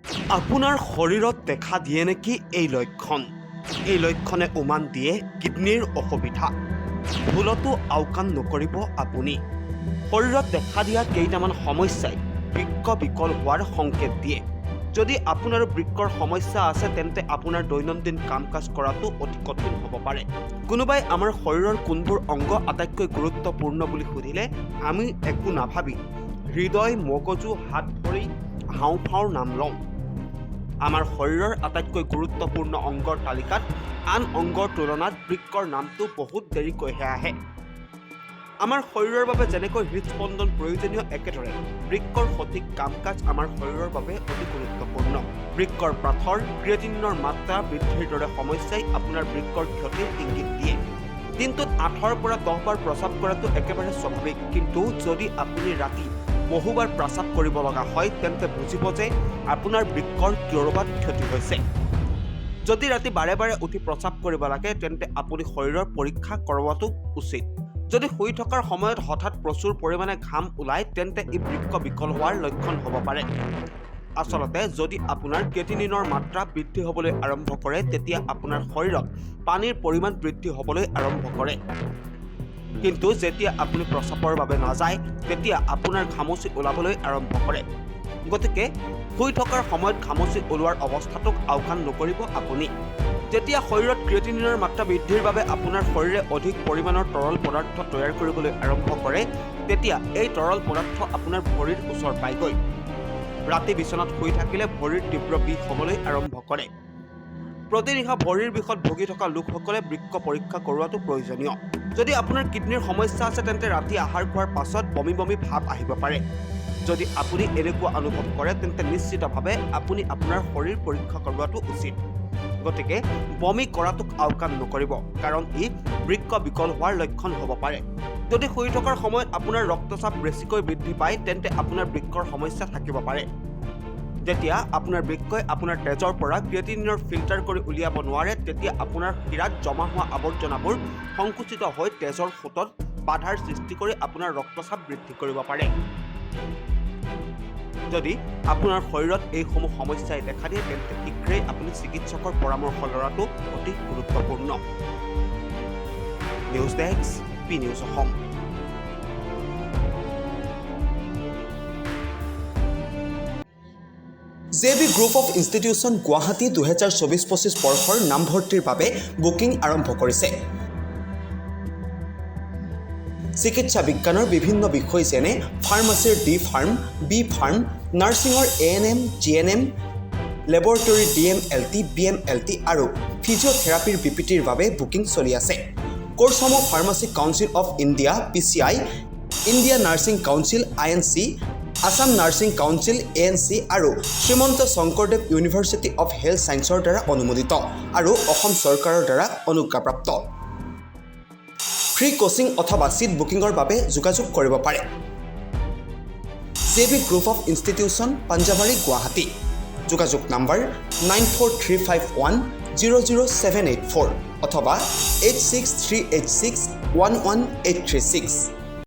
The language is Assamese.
আপোনাৰ শৰীৰত দেখা দিয়ে নেকি এই লক্ষণ? এই লক্ষণে উমান দিয়ে কিডনীৰ অসুবিধা। ভুলতো আওকাণ নকৰিব আপুনি। শৰীৰত দেখা দিয়া কেইটামান সমস্যাই বৃক্ক বিকল হোৱাৰ সংকেত দিয়ে। যদি আপোনাৰ বৃক্কৰ সমস্যা আছে তেন্তে আপোনাৰ দৈনন্দিন কাম কাজ কৰাটো অতি কঠিন হ'ব পাৰে। কোনোবাই আমাৰ শৰীৰৰ কোনবোৰ অংগ আটাইতকৈ গুৰুত্বপূৰ্ণ বুলি সুধিলে আমি একো নাভাবি হৃদয়, মগজু, হাত ভৰি, হাওঁফাওঁৰ নাম লওঁ। আমাৰ শৰীৰৰ আটাইতকৈ গুৰুত্বপূৰ্ণ অংগৰ তালিকাত আন অংগৰ তুলনাত বৃক্কৰ নামটো বহুত দেৰিকৈহে আহে। আমাৰ শৰীৰৰ বাবে যেনেকৈ হৃদস্পন্দন প্ৰয়োজনীয়, একেদৰে বৃক্কৰ সঠিক কাম কাজ আমাৰ শৰীৰৰ বাবে অতি গুৰুত্বপূৰ্ণ। বৃক্কৰ পাথৰ, ক্ৰিয়েটিনিনৰ মাত্ৰা বৃদ্ধিৰ দৰে সমস্যাই আপোনাৰ বৃক্কৰ ক্ষতিৰ ইংগিত দিয়ে। দিনটোত 8ৰ পৰা 10 বাৰ প্ৰস্ৰাৱ কৰাটো একেবাৰে স্বাভাৱিক, কিন্তু যদি আপুনি ৰাতি বহুবাৰ প্ৰস্ৰাৱ কৰিব লগা হয় তেন্তে বুজিব যে আপোনাৰ বৃক্কৰ ক'ৰবাত ক্ষতি হৈছে। যদি ৰাতি বাৰে বাৰে উঠি প্ৰস্ৰাৱ কৰিব লাগে তেন্তে আপুনি শৰীৰৰ পৰীক্ষা কৰোৱাটো উচিত। যদি শুই থকাৰ সময়ত হঠাৎ প্ৰচুৰ পৰিমাণে ঘাম ওলায় তেন্তে ই বৃক্ক বিকল হোৱাৰ লক্ষণ হ'ব পাৰে। আচলতে যদি আপোনাৰ ক্ৰিয়েটিনিনৰ মাত্ৰা বৃদ্ধি হ'বলৈ আৰম্ভ কৰে তেতিয়া আপোনাৰ শৰীৰত পানীৰ পৰিমাণ বৃদ্ধি হ'বলৈ আৰম্ভ কৰে। কিন্তু যেতিয়া আপুনি প্ৰস্ৰাৱৰ বাবে নাযায় তেতিয়া আপোনাৰ ঘামচি ওলাবলৈ আৰম্ভ কৰে। গতিকে শুই থকাৰ সময়ত ঘামচি ওলোৱাৰ অৱস্থাটোক আওকাণ নকৰিব আপুনি। যেতিয়া শৰীৰত ক্ৰিয়েটিনিনৰ মাত্ৰা বৃদ্ধিৰ বাবে আপোনাৰ শৰীৰে অধিক পৰিমাণৰ তৰল পদাৰ্থ তৈয়াৰ কৰিবলৈ আৰম্ভ কৰে তেতিয়া এই তৰল পদাৰ্থ আপোনাৰ ভৰিৰ ওচৰ পায়গৈ। ৰাতি বিচনাত শুই থাকিলে ভৰিৰ তীব্ৰ বিষ হ'বলৈ আৰম্ভ কৰে। প্ৰতিনিশা ভৰিৰ বিষত ভুগি থকা লোকসকলে বৃক্ক পৰীক্ষা কৰোৱাটো প্ৰয়োজনীয়। যদি আপোনাৰ কিডনীৰ সমস্যা আছে তেন্তে ৰাতি আহাৰ খোৱাৰ পাছত বমি বমি ভাৱ আহিব পাৰে। যদি আপুনি এনেকুৱা অনুভৱ কৰে তেন্তে নিশ্চিতভাৱে আপুনি আপোনাৰ শৰীৰ পৰীক্ষা কৰোৱাটো উচিত। গতিকে বমি কৰাটোক আওকাণ নকৰিব, কাৰণ ই বৃক্ক বিকল হোৱাৰ লক্ষণ হ'ব পাৰে। যদি শুই থকাৰ সময়ত আপোনাৰ ৰক্তচাপ বেছিকৈ বৃদ্ধি পায় তেন্তে আপোনাৰ বৃক্কৰ সমস্যা থাকিব পাৰে। যেতিয়া আপোনাৰ বৃক্কই আপোনাৰ তেজৰ পৰা ক্ৰিয়েটিনিনৰ ফিল্টাৰ কৰি উলিয়াব নোৱাৰে তেতিয়া আপোনাৰ শিৰাত জমা হোৱা আৱৰ্জনাবোৰ সংকুচিত হৈ তেজৰ সোঁতত বাধাৰ সৃষ্টি কৰি আপোনাৰ ৰক্তচাপ বৃদ্ধি কৰিব পাৰে। যদি আপোনাৰ শৰীৰত এইসমূহ সমস্যাই দেখা দিয়ে তেন্তে শীঘ্ৰেই আপুনি চিকিৎসকৰ পৰামৰ্শ লোৱাটো অতি গুৰুত্বপূৰ্ণ। News desk, P news Assam. JB group of institution Guwahati 2024-25 বৰ্ষৰ নামভৰ্তিৰ বাবে বুকিং আৰম্ভ কৰিছে। চিকিৎসা বিজ্ঞানৰ বিভিন্ন বিষয় যেনে ফাৰ্মাচীৰ ডি ফাৰ্ম, বি ফাৰ্ম, নাৰ্ছিঙৰ ANM, GNM, laboratory DMLT, BMLT আৰু ফিজিঅ'থেৰাপিৰ BPTৰ বাবে বুকিং চলি আছে। কোৰ্চসমূহ pharmacy council of India PCI, India nursing council INC, Assam nursing council ANC আৰু Srimanta Sankardev university of health ছায়েন্সৰ দ্বাৰা অনুমোদিত আৰু অসম চৰকাৰৰ দ্বাৰা অনুজ্ঞাপ্ৰাপ্ত। ফ্ৰী কোচিং অথবা চিট বুকিঙৰ বাবে যোগাযোগ কৰিব পাৰে। JB group of institution, Panjabari, Guwahati. যোগাযোগ নম্বৰ 9435100784 অথবা 86386118836।